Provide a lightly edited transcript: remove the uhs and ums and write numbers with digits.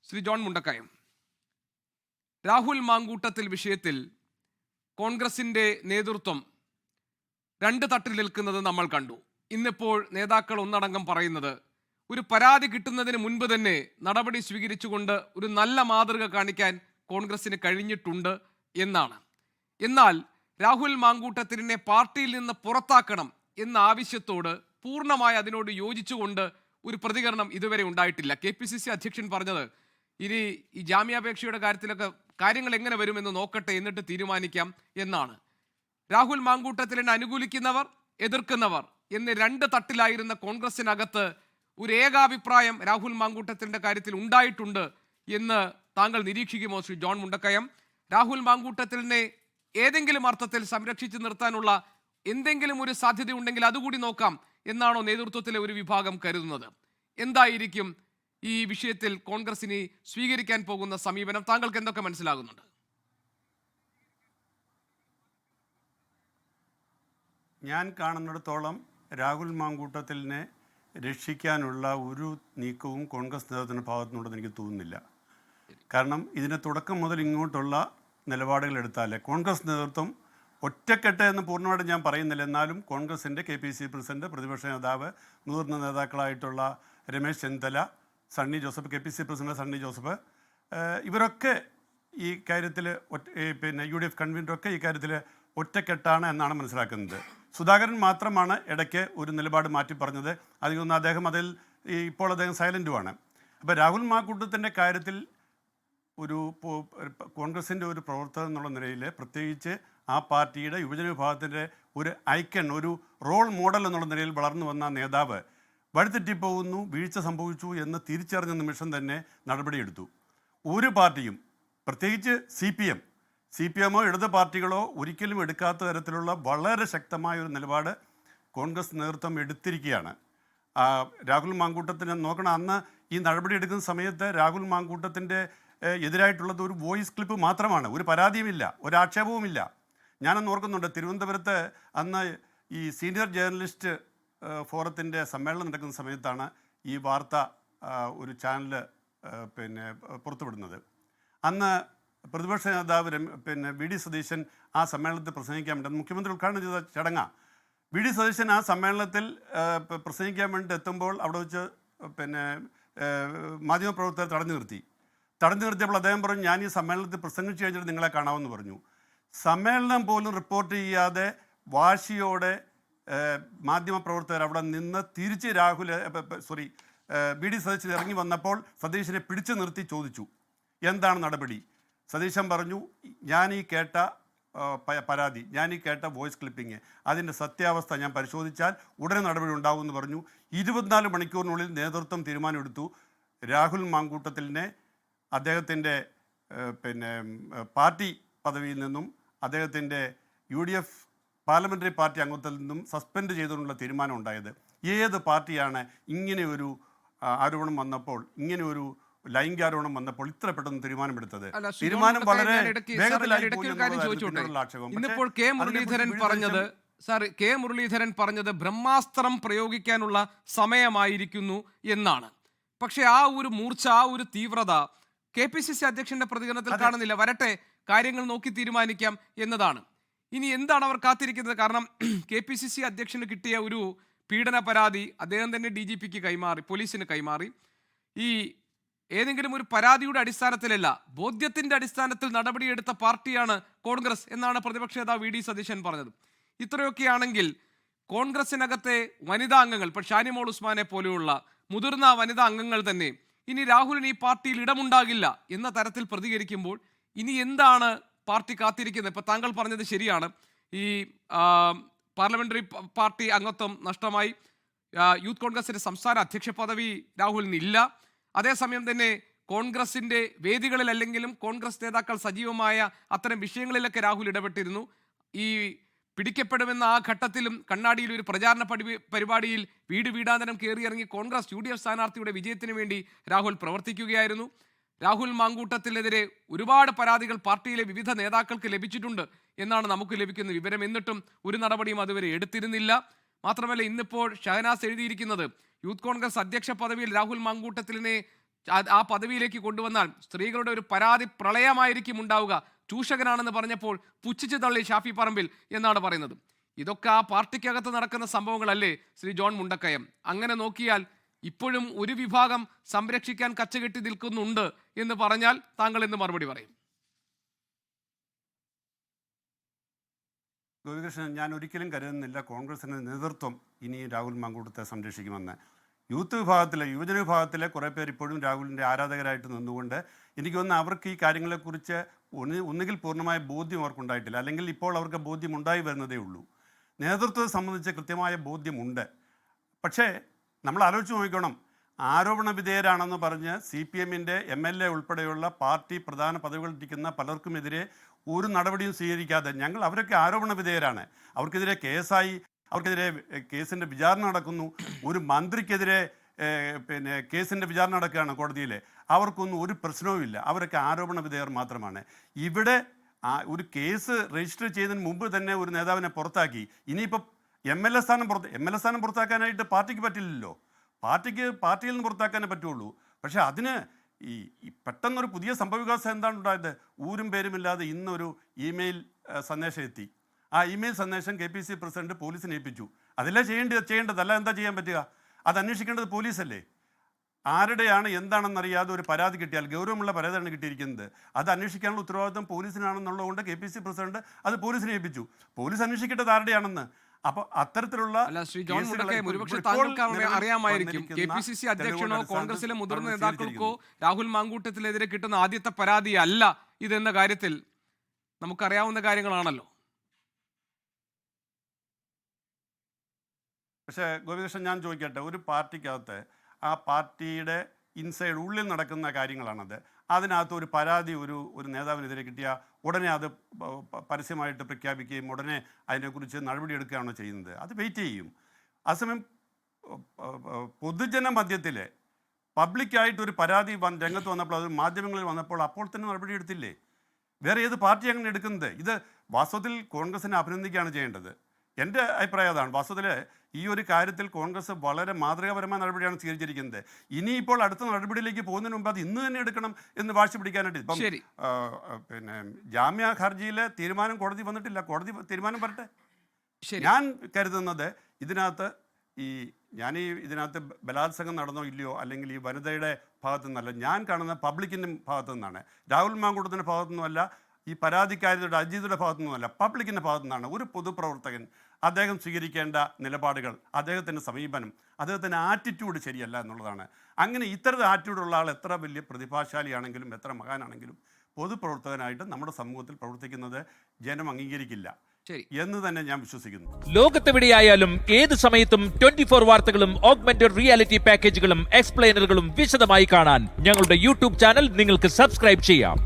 Shri John Mundakayam, Rahul Mamkootathil വിഷയത്തിൽ കോൺഗ്രസിന്റെ നേതൃത്വം രണ്ട് തട്ടിൽ നിൽക്കുന്നത് നമ്മൾ കണ്ടു. ഇന്നിപ്പോൾ നേതാക്കൾ ഒന്നടങ്കം പറയുന്നത് ഒരു പരാതി കിട്ടുന്നതിന് മുൻപ് തന്നെ നടപടി സ്വീകരിച്ചുകൊണ്ട് ഒരു നല്ല മാതൃക കാണിക്കാൻ കോൺഗ്രസിന് കഴിഞ്ഞിട്ടുണ്ട് എന്നാണ്. എന്നാൽ രാഹുൽ മാങ്കൂട്ടത്തിലിനെ പാർട്ടിയിൽ നിന്ന് പുറത്താക്കണം എന്ന ആവശ്യത്തോട് പൂർണ്ണമായി അതിനോട് യോജിച്ചുകൊണ്ട് ഒരു പ്രതികരണം ഇതുവരെ ഉണ്ടായിട്ടില്ല. KPCC അധ്യക്ഷൻ പറഞ്ഞത് ഇനി ഈ ജാമ്യാപേക്ഷയുടെ കാര്യത്തിലൊക്കെ കാര്യങ്ങൾ എങ്ങനെ വരുമെന്ന് നോക്കട്ടെ, എന്നിട്ട് തീരുമാനിക്കാം എന്നാണ്. രാഹുൽ മാങ്കൂട്ടത്തിലിനെ അനുകൂലിക്കുന്നവർ, എതിർക്കുന്നവർ എന്ന് രണ്ട് തട്ടിലായിരുന്ന കോൺഗ്രസിനകത്ത് ഒരു ഏകാഭിപ്രായം രാഹുൽ മാങ്കൂട്ടത്തിലിന്റെ കാര്യത്തിൽ ഉണ്ടായിട്ടുണ്ട് എന്ന് താങ്കൾ നിരീക്ഷിക്കുമോ ശ്രീ ജോൺ മുണ്ടക്കയം? രാഹുൽ മാങ്കൂട്ടത്തിലിനെ ഏതെങ്കിലും അർത്ഥത്തിൽ സംരക്ഷിച്ചു നിർത്താനുള്ള എന്തെങ്കിലും ഒരു സാധ്യത ഉണ്ടെങ്കിൽ അതുകൂടി നോക്കാം എന്നാണോ നേതൃത്വത്തിലെ ഒരു വിഭാഗം കരുതുന്നത്? എന്തായിരിക്കും ഈ വിഷയത്തിൽ കോൺഗ്രസിന് സ്വീകരിക്കാൻ പോകുന്ന സമീപനം? താങ്കൾക്ക് എന്തൊക്കെ മനസ്സിലാകുന്നുണ്ട്? ഞാൻ കാണുന്നിടത്തോളം രാഹുൽ മാങ്കൂട്ടത്തിലിനെ രക്ഷിക്കാനുള്ള ഒരു നീക്കവും കോൺഗ്രസ് നേതൃത്വത്തിൻ്റെ ഭാഗത്തുനിന്നുണ്ടെന്ന് എനിക്ക് തോന്നുന്നില്ല. കാരണം ഇതിൻ്റെ തുടക്കം മുതൽ ഇങ്ങോട്ടുള്ള നിലപാടുകൾ എടുത്താൽ കോൺഗ്രസ് നേതൃത്വം ഒറ്റക്കെട്ട് എന്ന് പൂർണ്ണമായിട്ട് ഞാൻ പറയുന്നില്ല, എന്നാലും കോൺഗ്രസിൻ്റെ KPCC പ്രസിഡന്റ്, പ്രതിപക്ഷ നേതാവ്, മുതിർന്ന നേതാക്കളായിട്ടുള്ള രമേശ് ചെന്നിത്തല, സണ്ണി ജോസഫ്, KPCC പ്രസിഡന്റ് സണ്ണി ജോസഫ്, ഇവരൊക്കെ ഈ കാര്യത്തിൽ പിന്നെ UDF കൺവീനറൊക്കെ ഈ കാര്യത്തിൽ ഒറ്റക്കെട്ടാണ് എന്നാണ് മനസ്സിലാക്കുന്നത്. സുധാകരൻ മാത്രമാണ് ഇടയ്ക്ക് ഒരു നിലപാട് മാറ്റി പറഞ്ഞത്. അതിൽ അദ്ദേഹം ഇപ്പോൾ അദ്ദേഹം സൈലൻറ്റുമാണ്. അപ്പോൾ രാഹുൽ മാങ്കൂട്ടത്തിൻ്റെ കാര്യത്തിൽ ഒരു കോൺഗ്രസിൻ്റെ ഒരു പ്രവർത്തകൻ എന്നുള്ള നിലയിൽ, പ്രത്യേകിച്ച് ആ പാർട്ടിയുടെ യുവജന വിഭാഗത്തിൻ്റെ ഒരു ഐക്കൺ, ഒരു റോൾ മോഡൽ എന്നുള്ള നിലയിൽ വളർന്നു വന്ന നേതാവ് വഴിതെറ്റിപ്പോകുന്നു, വീഴ്ച സംഭവിച്ചു എന്ന് തിരിച്ചറിഞ്ഞ നിമിഷം തന്നെ നടപടിയെടുത്തു. ഒരു പാർട്ടിയും, പ്രത്യേകിച്ച് CPMോ ഇടത് പാർട്ടികളോ ഒരിക്കലും എടുക്കാത്ത തരത്തിലുള്ള വളരെ ശക്തമായ ഒരു നിലപാട് കോൺഗ്രസ് നേതൃത്വം എടുത്തിരിക്കുകയാണ്. രാഹുൽ മാങ്കൂട്ടത്തിനെ നോക്കണം, അന്ന് ഈ നടപടി എടുക്കുന്ന സമയത്ത് രാഹുൽ മാങ്കൂട്ടത്തിൻ്റെ എതിരായിട്ടുള്ളത് ഒരു വോയിസ് ക്ലിപ്പ് മാത്രമാണ്, ഒരു പരാതിയുമില്ല, ഒരാക്ഷേപവുമില്ല. ഞാനന്ന് ഓർക്കുന്നുണ്ട്, തിരുവനന്തപുരത്ത് അന്ന് ഈ സീനിയർ ജേർണലിസ്റ്റ് ഫോറത്തിൻ്റെ സമ്മേളനം നടക്കുന്ന സമയത്താണ് ഈ വാർത്ത ഒരു ചാനൽ പുറത്തുവിടുന്നത്. അന്ന് പ്രതിപക്ഷ നേതാവ് VD സതീശൻ ആ സമ്മേളനത്തിൽ പ്രസംഗിക്കാൻ വേണ്ടി, മുഖ്യമന്ത്രി ഉദ്ഘാടനം ചെയ്ത ചടങ്ങാണ്. VD സതീശൻ ആ സമ്മേളനത്തിൽ പ്രസംഗിക്കാൻ വേണ്ടി എത്തുമ്പോൾ അവിടെ വെച്ച് മാധ്യമപ്രവർത്തകർ തടഞ്ഞു നിർത്തിയപ്പോൾ അദ്ദേഹം പറഞ്ഞു, ഞാൻ ഈ സമ്മേളനത്തിൽ പ്രസംഗിച്ചു കഴിഞ്ഞിട്ട് നിങ്ങളെ കാണാമെന്ന് പറഞ്ഞു. സമ്മേളനം പോലും റിപ്പോർട്ട് ചെയ്യാതെ വാശിയോടെ മാധ്യമപ്രവർത്തകർ അവിടെ നിന്ന് തിരിച്ച് VD സതീശൻ ഇറങ്ങി വന്നപ്പോൾ സതീശനെ പിടിച്ചു നിർത്തി ചോദിച്ചു, എന്താണ് നടപടി? സതീശൻ പറഞ്ഞു, ഞാൻ ഈ കേട്ട പരാതി, ഞാൻ ഈ കേട്ട വോയിസ് ക്ലിപ്പിങ്, അതിൻ്റെ സത്യാവസ്ഥ ഞാൻ പരിശോധിച്ചാൽ ഉടനെ നടപടി ഉണ്ടാകുമെന്ന് പറഞ്ഞു. 24 മണിക്കൂറിനുള്ളിൽ നേതൃത്വം തീരുമാനമെടുത്തു. രാഹുൽ മാങ്കൂട്ടത്തിലിനെ അദ്ദേഹത്തിൻ്റെ പാർട്ടി പദവിയിൽ നിന്നും അദ്ദേഹത്തിൻ്റെ UDF പാർലമെൻ്ററി പാർട്ടി അംഗത്വത്തിൽ നിന്നും സസ്പെൻഡ് ചെയ്തുകൊണ്ടുള്ള തീരുമാനം ഉണ്ടായത്. ഏത് പാർട്ടിയാണ് ഇങ്ങനെ ഒരു ആരോപണം വന്നപ്പോൾ, ഇങ്ങനെ ഒരു ലൈംഗിക ആരോപണം വന്നപ്പോൾ ഇത്ര പെട്ടെന്ന് തീരുമാനമെടുത്തത്? തീരുമാനം വളരെ ഇന്നിപ്പോൾ കെ മുരളീധരൻ പറഞ്ഞത് ബ്രഹ്മാസ്ത്രം പ്രയോഗിക്കാനുള്ള സമയമായിരിക്കുന്നു എന്നാണ്. പക്ഷെ ആ ഒരു മൂർച്ച, ആ ഒരു തീവ്രത KPCC അധ്യക്ഷന്റെ പ്രതികരണത്തിൽ കാണുന്നില്ല. വരട്ടെ, കാര്യങ്ങൾ നോക്കി തീരുമാനിക്കാം എന്നതാണ്. ഇനി എന്താണ് അവർ കാത്തിരിക്കുന്നത്? കാരണം KPCC അധ്യക്ഷന് കിട്ടിയ ഒരു പീഡന പരാതി അദ്ദേഹം തന്നെ DGPക്ക് കൈമാറി, പോലീസിന് കൈമാറി. ഈ ഏതെങ്കിലും ഒരു പരാതിയുടെ അടിസ്ഥാനത്തിലല്ല, ബോധ്യത്തിന്റെ അടിസ്ഥാനത്തിൽ നടപടിയെടുത്ത പാർട്ടിയാണ് കോൺഗ്രസ് എന്നാണ് പ്രതിപക്ഷ നേതാവ് VD സതീശൻ പറഞ്ഞത്. ഇത്രയൊക്കെയാണെങ്കിൽ കോൺഗ്രസിനകത്തെ വനിതാ അംഗങ്ങൾ, ഇപ്പോൾ ഷാനിമോൾ ഉസ്മാനെ പോലെയുള്ള മുതിർന്ന വനിതാ അംഗങ്ങൾ തന്നെ ഇനി രാഹുലിന് ഈ പാർട്ടിയിൽ ഇടമുണ്ടാകില്ല എന്ന തരത്തിൽ പ്രതികരിക്കുമ്പോൾ ഇനി എന്താണ് പാർട്ടി കാത്തിരിക്കുന്നത്? ഇപ്പോൾ താങ്കൾ പറഞ്ഞത് ശരിയാണ്, ഈ പാർലമെന്ററി പാർട്ടി അംഗത്വം നഷ്ടമായി, യൂത്ത് കോൺഗ്രസിന്റെ സംസ്ഥാന അധ്യക്ഷ പദവി രാഹുലിന് ഇല്ല. അതേസമയം തന്നെ കോൺഗ്രസിന്റെ വേദികളിൽ അല്ലെങ്കിലും കോൺഗ്രസ് നേതാക്കൾ സജീവമായ അത്തരം വിഷയങ്ങളിലൊക്കെ രാഹുൽ ഇടപെട്ടിരുന്നു. ഈ പിടിക്കപ്പെടുമെന്ന ആ ഘട്ടത്തിലും കണ്ണാടിയിൽ ഒരു പ്രചാരണ പരിപാടിയിൽ വീടാന്തരം കയറിയിറങ്ങി കോൺഗ്രസ് UDF സ്ഥാനാർത്ഥിയുടെ വിജയത്തിന് വേണ്ടി രാഹുൽ പ്രവർത്തിക്കുകയായിരുന്നു. രാഹുൽ മാങ്കൂട്ടത്തിനെതിരെ ഒരുപാട് പരാതികൾ പാർട്ടിയിലെ വിവിധ നേതാക്കൾക്ക് ലഭിച്ചിട്ടുണ്ട് എന്നാണ് നമുക്ക് ലഭിക്കുന്ന വിവരം. എന്നിട്ടും ഒരു നടപടിയും അതുവരെ എടുത്തിരുന്നില്ല. മാത്രമല്ല, ഇന്നിപ്പോൾ ഷഹനാസ് എഴുതിയിരിക്കുന്നത് യൂത്ത് കോൺഗ്രസ് അധ്യക്ഷ പദവിയിൽ രാഹുൽ മാങ്കൂട്ടത്തിലിനെ ആ പദവിയിലേക്ക് കൊണ്ടുവന്നാൽ സ്ത്രീകളുടെ ഒരു പരാതി പ്രളയമായിരിക്കും ഉണ്ടാവുക. ചൂഷകനാണെന്ന് പറഞ്ഞപ്പോൾ പുച്ഛിച്ചു തള്ളി ഷാഫി പറമ്പിൽ എന്നാണ് പറയുന്നത്. ഇതൊക്കെ ആ പാർട്ടിക്കകത്ത് നടക്കുന്ന സംഭവങ്ങളല്ലേ ശ്രീ ജോൺ മുണ്ടക്കയം? അങ്ങനെ നോക്കിയാൽ ഇപ്പോഴും ഒരു വിഭാഗം സംരക്ഷിക്കാൻ കച്ചകെട്ടി നിൽക്കുന്നുണ്ട് എന്ന് പറഞ്ഞാൽ താങ്കൾ എന്ന് മറുപടി പറയും? ഗോപികൃഷ്ണൻ, ഞാൻ ഒരിക്കലും കരുതുന്നില്ല കോൺഗ്രസിൻ്റെ നേതൃത്വം ഇനി രാഹുൽ മാങ്കൂട്ടത്തെ സംരക്ഷിക്കുമെന്ന്. യൂത്ത് വിഭാഗത്തിലെ, യുവജന വിഭാഗത്തിലെ കുറേ പേർ ഇപ്പോഴും രാഹുലിൻ്റെ ആരാധകരായിട്ട് നിന്നുകൊണ്ട് എനിക്ക് തോന്നുന്നു അവർക്ക് ഈ കാര്യങ്ങളെക്കുറിച്ച് ഒന്നുകിൽ പൂർണ്ണമായ ബോധ്യം അവർക്കുണ്ടായിട്ടില്ല, അല്ലെങ്കിൽ ഇപ്പോൾ അവർക്ക് ബോധ്യം ഉണ്ടായി വരുന്നതേ ഉള്ളൂ. നേതൃത്വത്തെ സംബന്ധിച്ച് കൃത്യമായ ബോധ്യമുണ്ട്. പക്ഷേ നമ്മൾ ആലോചിച്ച് നോക്കണം, ആരോപണ വിധേയരാണെന്ന് പറഞ്ഞ് CPM-ൻ്റെ MLA ഉൾപ്പെടെയുള്ള പാർട്ടി പ്രധാന പദവികളിരിക്കുന്ന പലർക്കുമെതിരെ ഒരു നടപടിയും സ്വീകരിക്കാതെ അവരൊക്കെ ആരോപണ വിധേയരാണ്. അവർക്കെതിരെ കേസായി, അവർക്കെതിരെ കേസിൻ്റെ വിചാരണ നടക്കുന്നു. ഒരു മന്ത്രിക്കെതിരെ കേസിൻ്റെ വിചാരണ നടക്കുകയാണ് കോടതിയിൽ. അവർക്കൊന്നും ഒരു പ്രശ്നവുമില്ല. അവരൊക്കെ ആരോപണ വിധേയർ മാത്രമാണ്. ഇവിടെ ഒരു കേസ് രജിസ്റ്റർ ചെയ്യുന്നതിന് മുമ്പ് തന്നെ ഒരു നേതാവിനെ പുറത്താക്കി. ഇനിയിപ്പോൾ MLA സ്ഥാനം പുറത്താക്കാനായിട്ട് പാർട്ടിക്ക് പറ്റില്ലല്ലോ. പാർട്ടിയിൽ നിന്ന് പുറത്താക്കാനേ പറ്റുള്ളൂ. പക്ഷേ അതിന് ഈ പെട്ടെന്നൊരു പുതിയ സംഭവവികാസം എന്താണ് ഉണ്ടായത്? ഊരും പേരുമില്ലാതെ ഇന്നൊരു ഇമെയിൽ സന്ദേശം എത്തി. ആ ഇമെയിൽ സന്ദേശം KPCC പ്രസിഡന്റ് പോലീസിനെ ഏൽപ്പിച്ചു. അതല്ലേ ചെയ്യേണ്ടത്? അല്ല എന്താ ചെയ്യാൻ പറ്റുക? അത് അന്വേഷിക്കേണ്ടത് പോലീസല്ലേ? ആരുടെയാണ് എന്താണെന്നറിയാതെ ഒരു പരാതി കിട്ടിയാൽ, ഗൗരവമുള്ള പരാതിയാണ് കിട്ടിയിരിക്കുന്നത്, അത് അന്വേഷിക്കാനുള്ള ഉത്തരവാദിത്വം പോലീസിനാണെന്നുള്ളതുകൊണ്ട് KPCC പ്രസിഡന്റ് അത് പോലീസിനെ ഏൽപ്പിച്ചു. പോലീസ് അന്വേഷിക്കേണ്ടത് ആരുടെയാണെന്ന്. അപ്പോൾ അത്തരത്തിലുള്ള ശ്രീ ജോൺ മുണ്ടക്കയം, ഒരുപക്ഷെ താങ്കൾക്ക് അറിയാമായിരിക്കും, KPCC അധ്യക്ഷനോ കോൺഗ്രസിലെ മുതിർന്ന നേതാക്കൾക്കോ രാഹുൽ മാങ്കൂട്ടത്തിനെതിരെ കിട്ടുന്ന ആദ്യത്തെ പരാതി അല്ല ഇതെന്ന കാര്യത്തിൽ നമുക്കറിയാവുന്ന കാര്യങ്ങളാണല്ലോ. പക്ഷേ ഗോപികൃഷ്ണൻ, ഞാൻ ചോദിക്കട്ടെ, ഒരു പാർട്ടിക്കകത്ത് ആ പാർട്ടിയുടെ ഇൻസൈഡ് ഉള്ളിൽ നടക്കുന്ന കാര്യങ്ങളാണത്. അതിനകത്ത് ഒരു പരാതി ഒരു നേതാവിനെതിരെ കിട്ടിയാൽ ഉടനെ അത് പരസ്യമായിട്ട് പ്രഖ്യാപിക്കുകയും ഉടനെ അതിനെക്കുറിച്ച് നടപടിയെടുക്കുകയാണോ ചെയ്യുന്നത്? അത് വെയിറ്റ് ചെയ്യും. അതേസമയം പൊതുജന മധ്യത്തിൽ പബ്ലിക്കായിട്ടൊരു പരാതി രംഗത്ത് വന്നപ്പോൾ, അത് മാധ്യമങ്ങളിൽ വന്നപ്പോൾ അപ്പോൾ തന്നെ നടപടിയെടുത്തില്ലേ? വേറെ ഏത് പാർട്ടി അങ്ങനെ എടുക്കുന്നത്? ഇത് വാസ്തവത്തിൽ കോൺഗ്രസിനെ അഭിനന്ദിക്കുകയാണ് ചെയ്യേണ്ടത്. എൻ്റെ അഭിപ്രായം അതാണ്. വാസ്തവത്തിൽ ഈ ഒരു കാര്യത്തിൽ കോൺഗ്രസ് വളരെ മാതൃകാപരമായ നടപടിയാണ് സ്വീകരിച്ചിരിക്കുന്നത്. ഇനിയിപ്പോൾ അടുത്ത നടപടിയിലേക്ക് പോകുന്നതിന് മുമ്പ് അത് ഇന്ന് തന്നെ എടുക്കണം എന്ന് വാശി പിടിക്കാനായിട്ട് ഇപ്പം ജാമ്യ ഹർജിയിലെ തീരുമാനം കോടതി വന്നിട്ടില്ല. കോടതി തീരുമാനം പറട്ടെ. ഞാൻ കരുതുന്നത് ഇതിനകത്ത് ഇതിനകത്ത് ബലാത്സംഗം നടന്നോ ഇല്ലയോ, അല്ലെങ്കിൽ ഈ വനിതയുടെ ഭാഗത്തു നിന്നല്ല, ഞാൻ കാണുന്ന പബ്ലിക്കിൻ്റെ ഭാഗത്തു നിന്നാണ്. രാഹുൽ മാങ്കൂട്ടത്തിൻ്റെ ഭാഗത്തു നിന്നുമല്ല, ഈ പരാതിക്കാരിയുടെ അജിതയുടെ ഭാഗത്തു നിന്നുമല്ല, പബ്ലിക്കിൻ്റെ ഭാഗത്തു നിന്നാണ്. ഒരു പൊതുപ്രവർത്തകൻ അദ്ദേഹം സ്വീകരിക്കേണ്ട നിലപാടുകൾ, അദ്ദേഹത്തിൻ്റെ സമീപനം, അദ്ദേഹത്തിൻ്റെ ആറ്റിറ്റ്യൂഡ് ശരിയല്ല എന്നുള്ളതാണ്. അങ്ങനെ ഇത്തരം ആറ്റിറ്റ്യൂഡുള്ള ആൾ എത്ര വലിയ പ്രതിഭാശാലിയാണെങ്കിലും എത്ര മഹാനാണെങ്കിലും പൊതുപ്രവർത്തകനായിട്ട് നമ്മുടെ സമൂഹത്തിൽ പ്രവർത്തിക്കുന്നത് ജനം അംഗീകരിക്കില്ല എന്ന് തന്നെ ഞാൻ വിശ്വസിക്കുന്നു. ലോകത്തെവിടെയായാലും ഏത് സമയത്തും 24 വാർത്തകളും ഓഗ്മെന്റഡ് റിയാലിറ്റി പാക്കേജുകളും എക്സ്പ്ലെയിനറുകളും വിശദമായി കാണാൻ ഞങ്ങളുടെ YouTube ചാനൽ നിങ്ങൾക്ക് സബ്സ്ക്രൈബ് ചെയ്യാം.